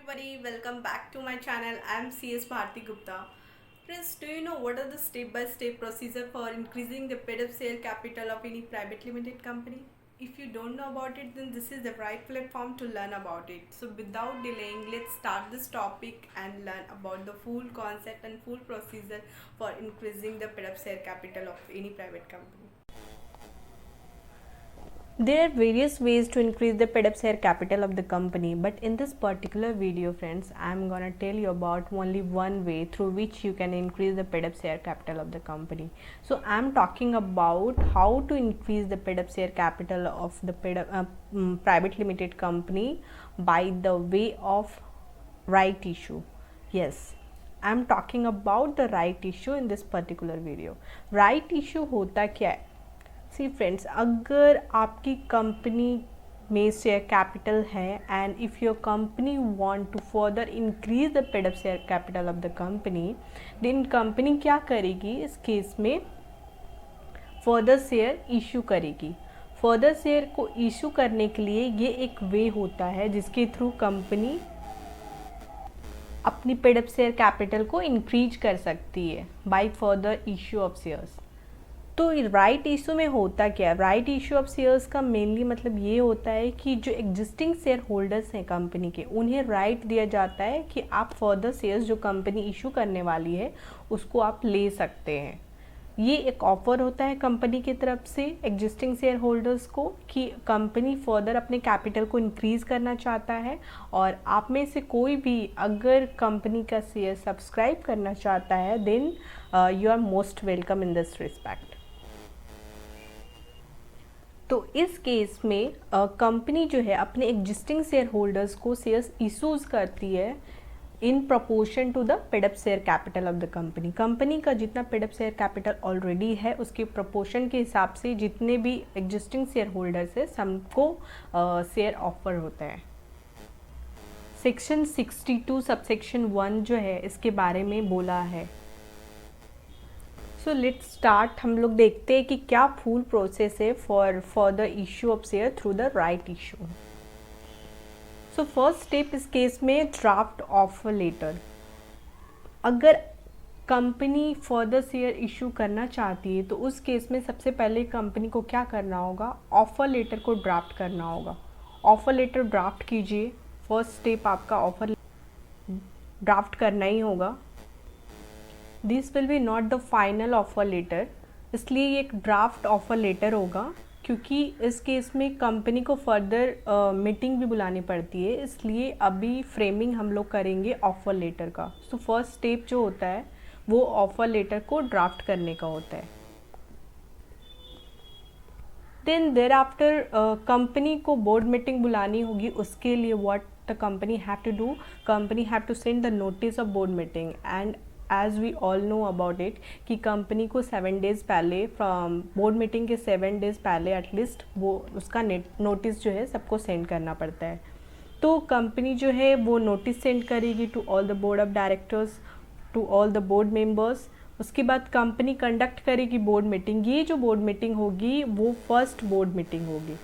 everybody, welcome back to my channel. I am CS Bharti Gupta. Friends, do you know what are the step-by-step procedure for increasing the paid-up share capital of any private limited company? If you don't know about it, then this is the right platform to learn about it. So without delaying, let's start this topic and learn about the full concept and full procedure for increasing the paid-up share capital of any private company. There are various ways to increase the paid-up share capital of the company, but in this particular video, friends, I am gonna tell you about only one way through which you can increase the paid-up share capital of the company. So I am talking about how to increase the paid-up share capital of the private limited company by the way of right issue. Yes, I am talking about the right issue in this particular video. Right issue होता क्या है? सी friends, अगर आपकी company में share capital है and if your company want to further increase the paid up share capital of the company, then company क्या करेगी? इस केस में फर्दर शेयर इशू करेगी. फर्दर शेयर को इशू करने के लिए ये एक वे होता है जिसके थ्रू कंपनी अपनी पेड अप शेयर कैपिटल को इंक्रीज कर सकती है by further issue of shares. तो राइट इशू में होता क्या है? राइट इशू ऑफ शेयर्स का मेनली मतलब ये होता है कि जो एग्जिस्टिंग शेयर होल्डर्स हैं कंपनी के, उन्हें राइट दिया जाता है कि आप फर्दर शेयर्स जो कंपनी इशू करने वाली है उसको आप ले सकते हैं. ये एक ऑफर होता है कंपनी की तरफ से एग्जिस्टिंग शेयर होल्डर्स को कि कंपनी फर्दर अपने कैपिटल को इंक्रीज करना चाहता है और आप में से कोई भी अगर कंपनी का शेयर सब्सक्राइब करना चाहता है, then you are most welcome in this respect. तो इस केस में कंपनी जो है अपने एग्जिस्टिंग शेयर होल्डर्स को शेयर्स इशूज़ करती है in proportion to the paid up share capital of the company. Company का जितना paid up share capital already है उसके प्रपोर्शन के हिसाब से जितने भी एग्जिस्टिंग शेयर होल्डर्स है सबको शेयर ऑफर होता है. सेक्शन 62 सबसेक्शन 1 जो है इसके बारे में बोला है. सो लेट्स स्टार्ट. हम लोग देखते हैं कि क्या फुल प्रोसेस है for the issue of share through the right issue. So first step इस केस में ड्राफ्ट ऑफर लेटर. अगर कंपनी फर्दर शेयर इशू करना चाहती है तो उस केस में सबसे पहले कंपनी को क्या करना होगा? ऑफर लेटर को ड्राफ्ट करना होगा. ऑफर लेटर ड्राफ्ट कीजिए. फर्स्ट स्टेप आपका ऑफर ड्राफ्ट करना ही होगा. This will be not the final offer letter, इसलिए ये एक ड्राफ्ट ऑफर लेटर होगा क्योंकि इस केस में कंपनी को फर्दर मीटिंग भी बुलानी पड़ती है, इसलिए अभी फ्रेमिंग हम लोग करेंगे ऑफर लेटर का. सो फर्स्ट स्टेप जो होता है वो ऑफर लेटर को ड्राफ्ट करने का होता है. देन देयर आफ्टर कंपनी को बोर्ड मीटिंग बुलानी होगी. उसके लिए what the company have to do? Company have to send the notice of board meeting and as we all know about it कि कंपनी को 7 डेज़ पहले फ्रॉम बोर्ड मीटिंग के 7 days पहले एटलीस्ट वो उसका नोटिस जो है सबको सेंड करना पड़ता है. तो कंपनी जो है वो नोटिस सेंड करेगी to all the board of directors, to all the board members. उसके बाद कंपनी कंडक्ट करेगी बोर्ड मीटिंग. ये जो बोर्ड मीटिंग होगी वो फर्स्ट बोर्ड मीटिंग होगी.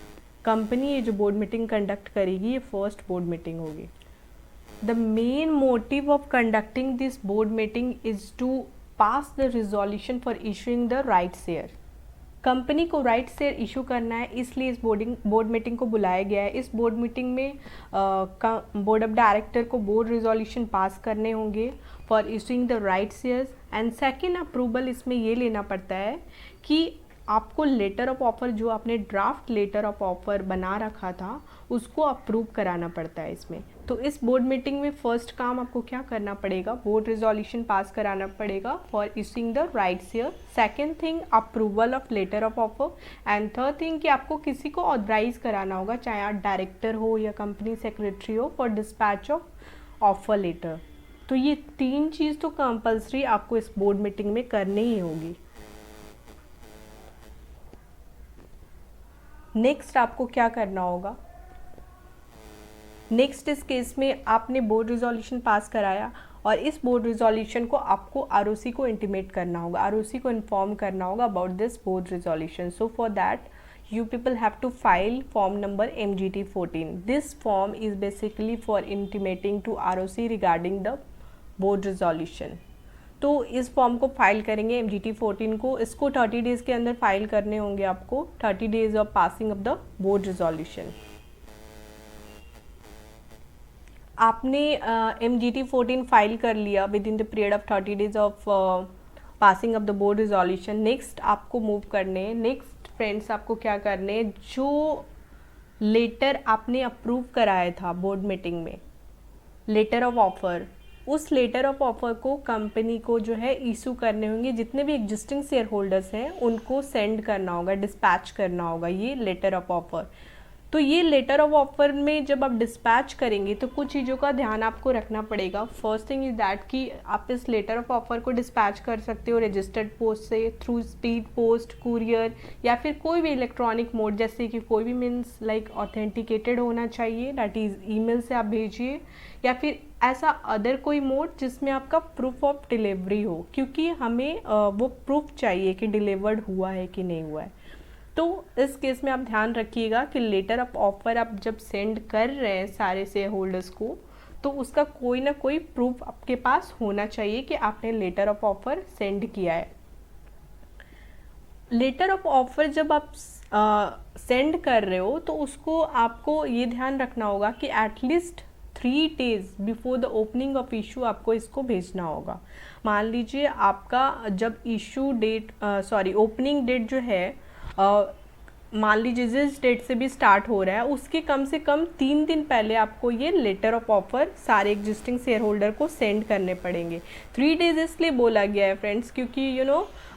कंपनी ये जो बोर्ड मीटिंग कंडक्ट करेगी ये फर्स्ट बोर्ड मीटिंग होगी. The main motive of conducting this board meeting is to pass the resolution for issuing the right share. Company को right share issue करना है, इसलिए इस बोर्ड मीटिंग को बुलाया गया है. इस बोर्ड मीटिंग में बोर्ड ऑफ डायरेक्टर को बोर्ड रिजोल्यूशन पास करने होंगे for issuing the right shares. And second approval इसमें ये लेना पड़ता है कि आपको लेटर ऑफ ऑफर जो आपने ड्राफ्ट लेटर ऑफ ऑफर बना रखा था उसको अप्रूव कराना पड़ता है इसमें. तो इस बोर्ड मीटिंग में फर्स्ट काम आपको क्या करना पड़ेगा? बोर्ड रिजोल्यूशन पास कराना पड़ेगा for issuing the right share. Second thing approval of letter of offer. And third thing कि आपको किसी को ऑथराइज कराना होगा, चाहे आप डायरेक्टर हो या कंपनी सेक्रेटरी हो, for dispatch of offer letter. तो ये 3 चीज़ तो कंपल्सरी आपको इस बोर्ड मीटिंग में करनी ही होगी. नेक्स्ट आपको क्या करना होगा? नेक्स्ट इस केस में आपने बोर्ड रिजोल्यूशन पास कराया और इस बोर्ड रिजोल्यूशन को आपको आरओसी को इंटीमेट करना होगा, आरओसी को इन्फॉर्म करना होगा about this board resolution. So for that you people have to file form number MGT14. This form is basically for intimating to ROC regarding the board resolution. तो इस form को file करेंगे MGT14 को, इसको 30 days के अंदर file करने होंगे आपको, 30 days of passing of the board resolution. आपने MGT14 फाइल कर लिया with in the period of 30 days of passing of the board resolution. Next आपको मूव करने, नेक्स्ट फ्रेंड्स आपको क्या करने, जो लेटर आपने अप्रूव कराया था बोर्ड मीटिंग में, लेटर ऑफ ऑफर, उस लेटर ऑफ ऑफर को कंपनी को जो है इशू करने होंगे। जितने भी एग्जिस्टिंग शेयर होल्डर्स हैं उनको सेंड करना होगा, डिस्पैच करना होगा ये लेटर ऑफ ऑफर। तो ये लेटर ऑफ ऑफर में जब आप डिस्पैच करेंगे तो कुछ चीज़ों का ध्यान आपको रखना पड़ेगा। फर्स्ट थिंग इज दैट कि आप इस लेटर ऑफ ऑफर को डिस्पैच कर सकते हो रजिस्टर्ड पोस्ट से, थ्रू स्पीड पोस्ट, कुरियर, या फिर कोई भी इलेक्ट्रॉनिक मोड, जैसे कि कोई भी मीन्स लाइक ऑथेंटिकेटेड होना चाहिए, दैट इज़ ईमेल से आप भेजिए, या फिर ऐसा अदर कोई मोड जिसमें आपका प्रूफ ऑफ डिलीवरी हो, क्योंकि हमें वो प्रूफ चाहिए कि डिलीवर्ड हुआ है कि नहीं हुआ है। तो इस केस में आप ध्यान रखिएगा कि लेटर ऑफ ऑफर आप जब सेंड कर रहे हैं सारे शेयर होल्डर्स को, तो उसका कोई ना कोई प्रूफ आपके पास होना चाहिए कि आपने लेटर ऑफ ऑफर सेंड किया है। लेटर ऑफ ऑफर जब आप सेंड कर रहे हो तो उसको आपको ये ध्यान रखना होगा कि at least 3 days before the opening of issue आपको इसको भेजना होगा। मान लीजिए आपका जब इशू डेट ओपनिंग डेट जो है मान लीजिए जिस डेट से भी स्टार्ट हो रहा है उसके कम से कम 3 दिन पहले आपको ये लेटर ऑफ ऑफर सारे एग्जिस्टिंग शेयर होल्डर को सेंड करने पड़ेंगे। 3 डेज इसलिए बोला गया है फ्रेंड्स क्योंकि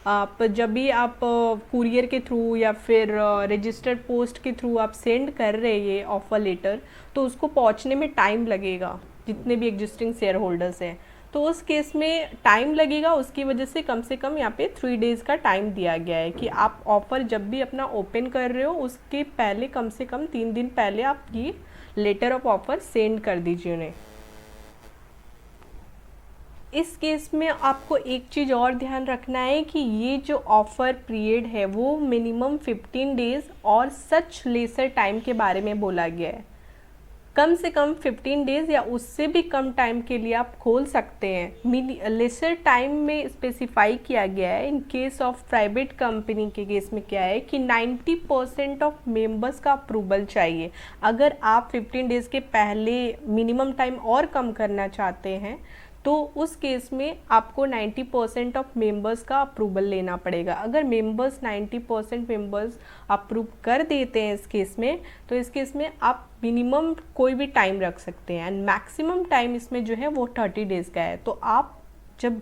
आप जब भी आप कुरियर के थ्रू या फिर रजिस्टर्ड पोस्ट के थ्रू आप सेंड कर रहे हैं ये ऑफर लेटर, तो उसको पहुंचने में टाइम लगेगा जितने भी एग्जिस्टिंग शेयर होल्डर्स हैं। तो उस केस में टाइम लगेगा, उसकी वजह से कम यहाँ पे 3 डेज़ का टाइम दिया गया है कि आप ऑफ़र जब भी अपना ओपन कर रहे हो उसके पहले कम से कम 3 दिन पहले आप ये लेटर ऑफ ऑफर सेंड कर दीजिए उन्हें। इस केस में आपको एक चीज़ और ध्यान रखना है कि ये जो ऑफ़र पीरियड है वो मिनिमम 15 डेज़ और सच लेसर टाइम के बारे में बोला गया है। कम से कम 15 डेज़ या उससे भी कम टाइम के लिए आप खोल सकते हैं। लेसर टाइम में स्पेसिफाई किया गया है। In case of private company के केस में क्या है कि 90% ऑफ मेंबर्स का अप्रूवल चाहिए। अगर आप 15 डेज़ के पहले मिनिमम टाइम और कम करना चाहते हैं तो उस केस में आपको 90% ऑफ मेंबर्स का अप्रूवल लेना पड़ेगा। अगर मेंबर्स 90% मेंबर्स अप्रूव कर देते हैं इस केस में, तो इस केस में आप मिनिमम कोई भी टाइम रख सकते हैं एंड मैक्सिमम टाइम इसमें जो है वो 30 डेज़ का है। तो आप जब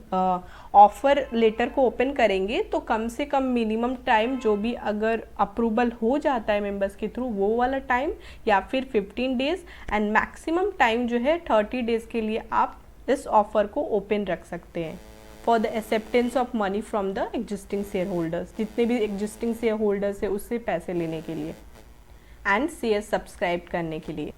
ऑफ़र लेटर को ओपन करेंगे तो कम से कम मिनिमम टाइम जो भी अगर अप्रूवल हो जाता है मेंबर्स के थ्रू वो वाला टाइम, या फिर 15 डेज़ एंड मैक्सिमम टाइम जो है 30 डेज़ के लिए आप इस ऑफ़र को ओपन रख सकते हैं for the acceptance of money from the existing share holders. जितने भी एग्जिस्टिंग शेयर होल्डर्स है उससे पैसे लेने के लिए एंड शेयर सब्सक्राइब करने के लिए।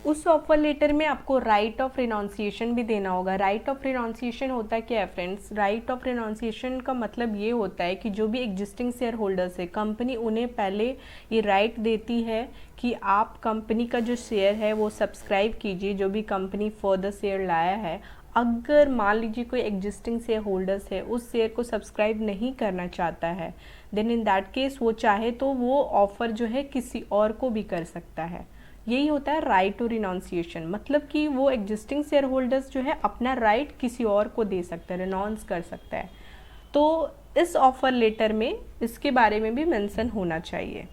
उस ऑफर लेटर में आपको राइट ऑफ रिनाउंसिएशन भी देना होगा। राइट ऑफ रिनाउंसिएशन होता क्या है फ्रेंड्स? राइट ऑफ रिनाउंसिएशन का मतलब ये होता है कि जो भी एग्जिस्टिंग शेयर होल्डर्स है कंपनी उन्हें पहले ये राइट देती है कि आप कंपनी का जो शेयर है वो सब्सक्राइब कीजिए, जो भी कंपनी फर्दर शेयर लाया है। अगर मान लीजिए कोई एग्जिस्टिंग शेयर होल्डर्स है उस शेयर को सब्सक्राइब नहीं करना चाहता है, देन इन दैट केस वो चाहे तो वो ऑफ़र जो है किसी और को भी कर सकता है। यही होता है राइट टू रिनाउंसिएशन, मतलब कि वो एग्जिस्टिंग शेयर होल्डर्स जो है अपना राइट किसी और को दे सकता है, रिनाउंस कर सकता है। तो इस ऑफ़र लेटर में इसके बारे में भी मेंशन होना चाहिए।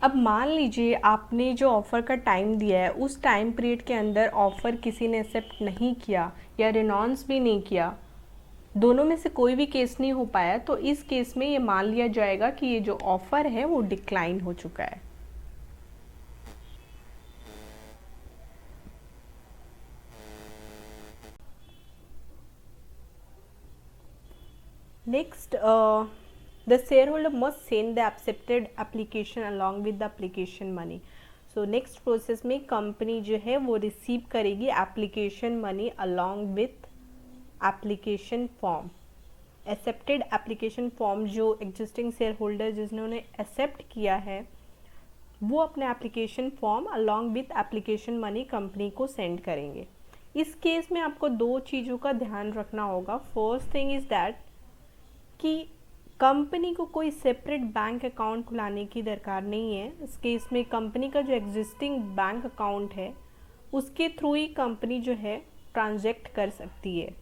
अब मान लीजिए आपने जो ऑफ़र का टाइम दिया है उस टाइम पीरियड के अंदर ऑफ़र किसी ने एक्सेप्ट नहीं किया या रिनाउंस भी नहीं किया, दोनों में से कोई भी केस नहीं हो पाया, तो इस केस में ये मान लिया जाएगा कि ये जो ऑफ़र है वो डिक्लाइन हो चुका है। Next the shareholder must send the accepted application along with the application money. So next process में कंपनी जो है वो रिसीव करेगी application money along with application form, accepted application form, जो एग्जिस्टिंग शेयर होल्डर जिन्होंने एक्सेप्ट किया है वो अपने application form along with application money company को सेंड करेंगे। इस केस में आपको दो चीज़ों का ध्यान रखना होगा। फर्स्ट थिंग इज़ दैट कि कंपनी को कोई सेपरेट बैंक अकाउंट खुलाने की दरकार नहीं है। इस केस में कंपनी का जो एग्जिस्टिंग बैंक अकाउंट है उसके थ्रू ही कंपनी जो है ट्रांजैक्ट कर सकती है।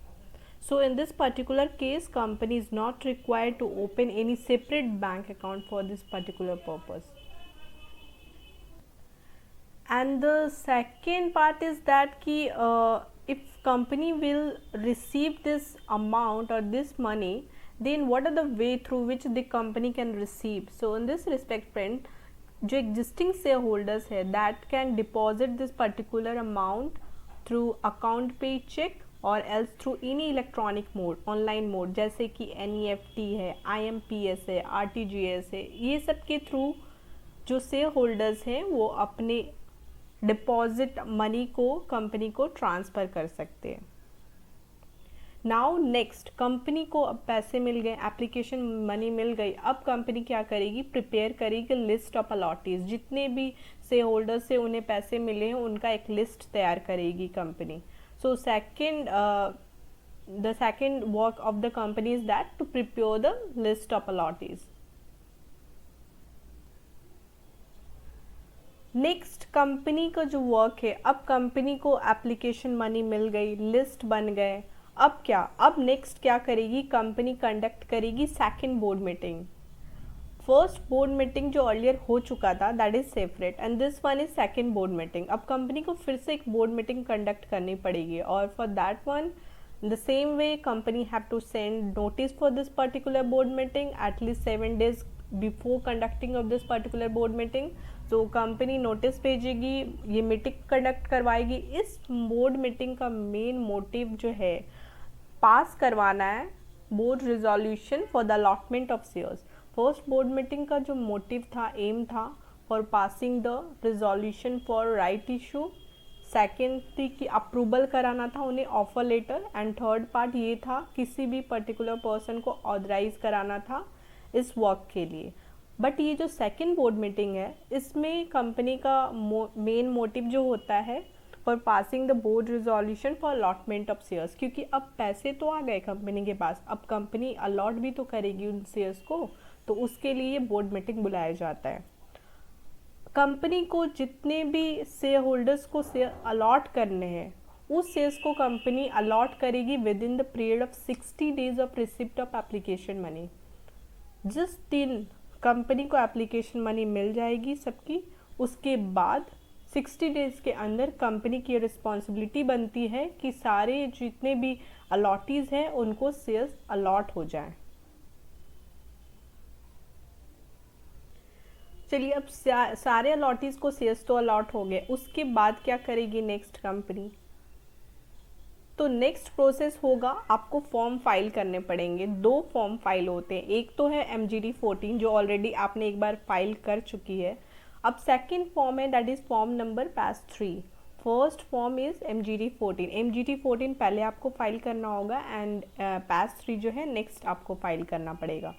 So in this particular case, company is not required to open any separate bank account for this particular purpose. And the second part is that ki if company will receive this amount or this money, then what are the way through which the company can receive? So in this respect, friend, जो existing shareholders है that can deposit this particular amount through account pay check और else through any electronic mode, online mode, जैसे कि NEFT है, IMPS है, RTGS है, ये सब के थ्रू जो शेयर होल्डर्स हैं वो अपने डिपॉजिट मनी को कंपनी को ट्रांसफ़र कर सकते हैं। नाउ नेक्स्ट, कंपनी को अब पैसे मिल गए, एप्लीकेशन मनी मिल गई, अब कंपनी क्या करेगी, प्रिपेयर करेगी लिस्ट ऑफ अलॉटीज, जितने भी शेयर होल्डर्स से उन्हें पैसे मिले हैं उनका एक लिस्ट तैयार करेगी company. So the second work of the company is that to prepare the list of allottees. Next, company का जो वर्क है, अब कंपनी को एप्लीकेशन मनी मिल गई, लिस्ट बन गए, अब क्या, अब नेक्स्ट क्या करेगी कंपनी, कंडक्ट करेगी second board meeting. First board meeting जो अर्लियर हो चुका था that is separate and this one is second board meeting. अब कंपनी को फिर से एक बोर्ड मीटिंग कंडक्ट करनी पड़ेगी और for that one the same way company have to send notice for this particular board meeting at least 7 days before conducting of this particular board meeting. तो company notice भेजेगी, ये मीटिंग कंडक्ट करवाएगी। इस board meeting का main motive जो है pass करवाना है board resolution for the allotment of shares. First board meeting का जो मोटिव था, एम था for passing the resolution for right issue, second थी कि अप्रूवल कराना था उन्हें offer letter, and third part ये था किसी भी पर्टिकुलर पर्सन को ऑथराइज कराना था इस वर्क के लिए। बट ये जो सेकेंड बोर्ड मीटिंग है इसमें कंपनी का मेन मोटिव जो होता है for passing the board resolution for allotment of shares, क्योंकि अब पैसे तो आ गए कंपनी के पास, अब कंपनी अलॉट भी तो करेगी उन शेयर्स को, तो उसके लिए बोर्ड मीटिंग बुलाया जाता है। कंपनी को जितने भी शेयर होल्डर्स को शेयर अलॉट करने हैं उस शेयर्स को कंपनी अलॉट करेगी with in the period of 60 days of receipt of application money. जिस दिन कंपनी को एप्लीकेशन मनी मिल जाएगी सबकी, उसके बाद 60 days के अंदर कंपनी की रिस्पॉन्सिबिलिटी बनती है कि सारे जितने भी अलॉटीज़ हैं उनको शेयर्स अलॉट हो जाएं। चलिए, अब सारे अलॉटीज़ को शेयर्स तो अलॉट हो गए, उसके बाद क्या करेगी नेक्स्ट कंपनी। तो नेक्स्ट प्रोसेस होगा, आपको फॉर्म फाइल करने पड़ेंगे। 2 फॉर्म फाइल होते हैं, एक तो है MGT 14 जो ऑलरेडी आपने एक बार फाइल कर चुकी है। अब सेकेंड फॉर्म है that is form number PAS 3। First form is MGT 14। MGT 14 पहले आपको फाइल करना होगा एंड PAS 3 जो है नेक्स्ट आपको फाइल करना पड़ेगा।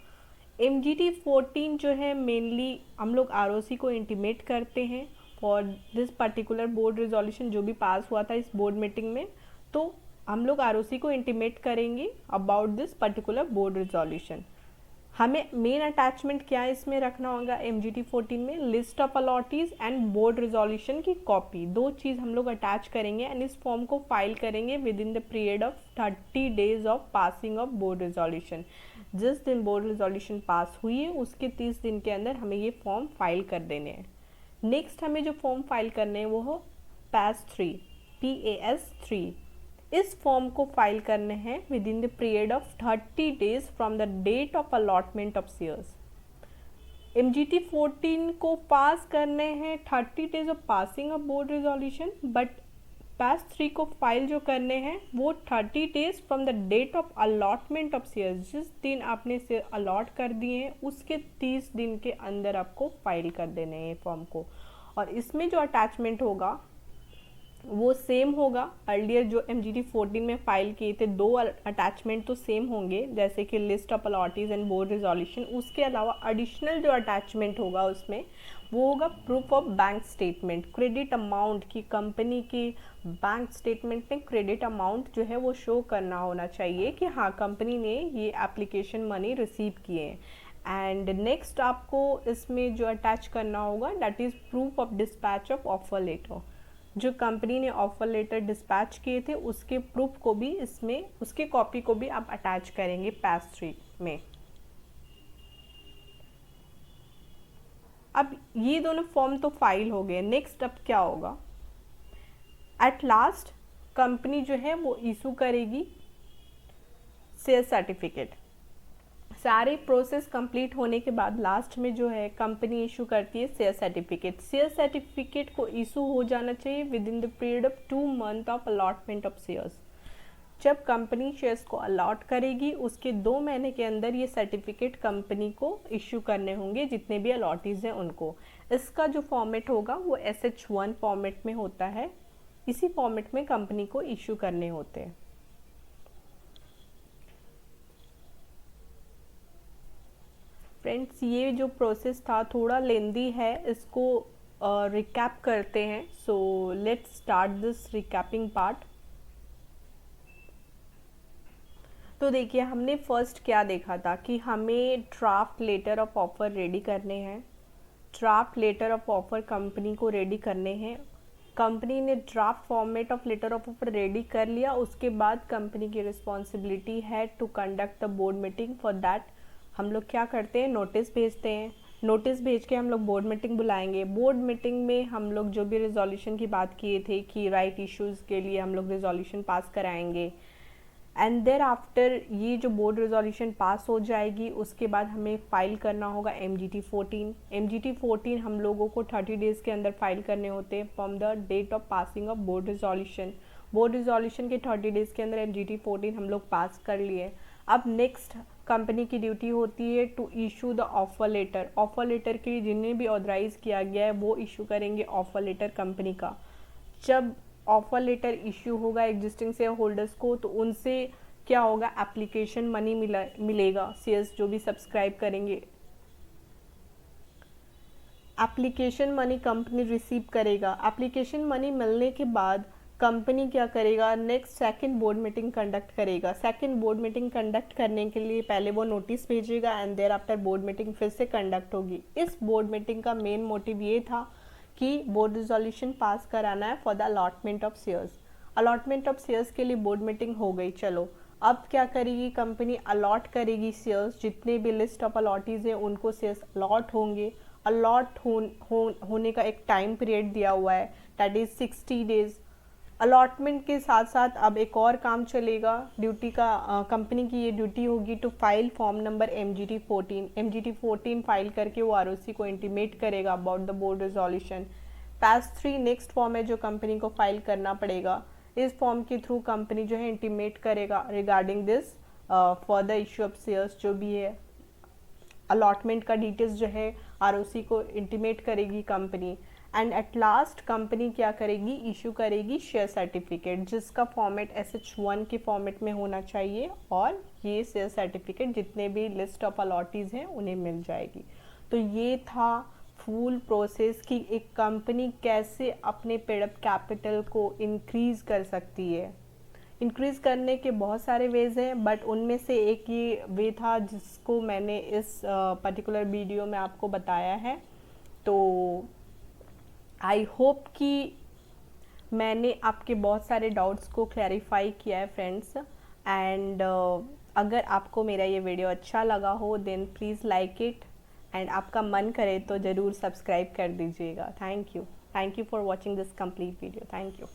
MGT 14 जो है मेनली हम लोग ROC को इंटीमेट करते हैं for this particular board resolution जो भी पास हुआ था इस बोर्ड मीटिंग में, तो हम लोग ROC को इंटीमेट करेंगे about this particular board resolution. हमें मेन अटैचमेंट क्या इसमें रखना होगा MGT 14 में, list of allottees and board resolution की कॉपी, 2 चीज़ हम लोग अटैच करेंगे एंड इस फॉर्म को फाइल करेंगे with in the period of 30 days of passing of board resolution. जिस दिन बोर्ड रिजोल्यूशन पास हुई है उसके 30 दिन के अंदर हमें ये फॉर्म फाइल कर देने हैं। नेक्स्ट हमें जो फॉर्म फाइल करने हैं वो हो PAS 3, PAS 3। इस फॉर्म को फाइल करने हैं within the period of 30 days from the date of allotment of shares. MGT 14 को पास करने हैं 30 days of passing of board resolution, but PAS 3 को फाइल जो करने हैं वो 30 days from the date of allotment of shares. जिस दिन आपने शेयर अलॉट कर दिए हैं उसके 30 दिन के अंदर आपको फाइल कर देने हैं फॉर्म को। और इसमें जो अटैचमेंट होगा वो सेम होगा। अर्लियर जो MGT 14 में फाइल किए थे 2 अटैचमेंट तो सेम होंगे, जैसे कि list of allottees and board resolution. उसके अलावा एडिशनल जो अटैचमेंट होगा उसमें वो होगा proof of bank statement, credit amount की कंपनी की बैंक स्टेटमेंट में क्रेडिट अमाउंट जो है वो शो करना होना चाहिए कि हाँ कंपनी ने ये एप्लीकेशन मनी रिसीव किए हैं। एंड नेक्स्ट आपको इसमें जो अटैच करना होगा that is proof of dispatch of offer letter. जो कंपनी ने ऑफर लेटर डिस्पैच किए थे उसके प्रूफ को भी इसमें, उसकी कॉपी को भी आप अटैच करेंगे पैस 3 में। अब ये दोनों फॉर्म तो फाइल हो गए। नेक्स्ट अब क्या होगा, एट लास्ट कंपनी जो है वो इशू करेगी सेल्स सर्टिफिकेट। सारे प्रोसेस कंप्लीट होने के बाद लास्ट में जो है कंपनी इशू करती है सेल्स सर्टिफिकेट। सेल्स सर्टिफिकेट को इशू हो जाना चाहिए with in the period of 2 month of allotment of shares. जब कंपनी शेयर्स को अलॉट करेगी उसके 2 महीने के अंदर ये सर्टिफिकेट कंपनी को इशू करने होंगे, जितने भी अलॉटीज हैं उनको। इसका जो फॉर्मेट होगा वो SH1 फॉर्मेट में होता है। इसी फॉर्मेट में कंपनी को इशू करने होते हैं। फ्रेंड्स ये जो प्रोसेस था थोड़ा लेंदी है, इसको रिकैप करते हैं। So let's start this recapping part. तो देखिए हमने फर्स्ट क्या देखा था कि हमें draft letter of offer ready करने हैं। Draft letter of offer company को रेडी करने हैं। कंपनी ने draft format of letter of offer ready कर लिया, उसके बाद कंपनी की रिस्पॉन्सिबिलिटी है to conduct the board meeting. For that हम लोग क्या करते हैं, नोटिस भेजते हैं। नोटिस भेज के हम लोग बोर्ड मीटिंग बुलाएंगे। बोर्ड मीटिंग में हम लोग जो भी रिजोल्यूशन की बात किए थे कि राइट इश्यूज़ के लिए हम लोग रिजोल्यूशन पास कराएंगे। एंड देयर आफ्टर ये जो बोर्ड रिजोल्यूशन पास हो जाएगी उसके बाद हमें फाइल करना होगा MGT 14। MGT 14 हम लोगों को 30 डेज़ के अंदर फाइल करने होते हैं from the date of passing of board resolution. Board resolution के 30 डेज़ के अंदर MGT 14 हम लोग पास कर लिए। अब नेक्स्ट कंपनी की ड्यूटी होती है to issue the offer letter. Offer letter के लिए जिन्हें भी ऑथराइज किया गया है वो इशू करेंगे ऑफर लेटर कंपनी का। जब ऑफर लेटर इशू होगा एग्जिस्टिंग शेयर होल्डर्स को तो उनसे क्या होगा, एप्लीकेशन मनी मिलेगा। शेयर्स जो भी सब्सक्राइब करेंगे एप्लीकेशन मनी कंपनी रिसीव करेगा। एप्लीकेशन मनी मिलने के बाद कंपनी क्या करेगा, next second board meeting conduct करेगा। सेकंड बोर्ड मीटिंग कंडक्ट करने के लिए पहले वो नोटिस भेजेगा and thereafter board meeting फिर से कंडक्ट होगी। इस बोर्ड मीटिंग का मेन मोटिव ये था कि बोर्ड रिजोल्यूशन पास कराना है for the allotment of shares. Allotment of shares के लिए बोर्ड मीटिंग हो गई। चलो अब क्या करेगी कंपनी, अलॉट करेगी शेयर्स। जितने भी लिस्ट ऑफ अलॉटीज हैं उनको शेयर्स अलॉट होंगे। अलॉट होने का एक टाइम पीरियड दिया हुआ है दैट इज 60 डेज। अलॉटमेंट के साथ साथ अब एक और काम चलेगा ड्यूटी का। कंपनी की ये ड्यूटी होगी to file form number MGT 14। MGT 14 file करके वो ROC को इंटीमेट करेगा अबाउट द बोर्ड रिजोल्यूशन। पैस 3 नेक्स्ट फॉर्म है जो कंपनी को फाइल करना पड़ेगा। इस फॉर्म के थ्रू कंपनी जो है इंटीमेट करेगा regarding this for the issue of shares. जो भी है अलॉटमेंट का डिटेल्स जो है ROC को इंटीमेट करेगी company. And at last company क्या करेगी, इशू करेगी शेयर सर्टिफिकेट, जिसका फॉर्मेट SH1 के फॉर्मेट में होना चाहिए और ये शेयर सर्टिफिकेट जितने भी लिस्ट ऑफ अलॉटीज हैं उन्हें मिल जाएगी। तो ये था फुल प्रोसेस कि एक कंपनी कैसे अपने पेड अप कैपिटल को इंक्रीज कर सकती है। इंक्रीज करने के बहुत सारे वेज हैं बट उनमें से एक ये वे था जिसको मैंने इस पर्टिकुलर वीडियो में आपको बताया है। तो आई होप कि मैंने आपके बहुत सारे डाउट्स को क्लैरिफाई किया है फ्रेंड्स। एंड अगर आपको मेरा ये वीडियो अच्छा लगा हो then please like it and आपका मन करे तो ज़रूर सब्सक्राइब कर दीजिएगा। Thank you for watching this complete video. Thank you.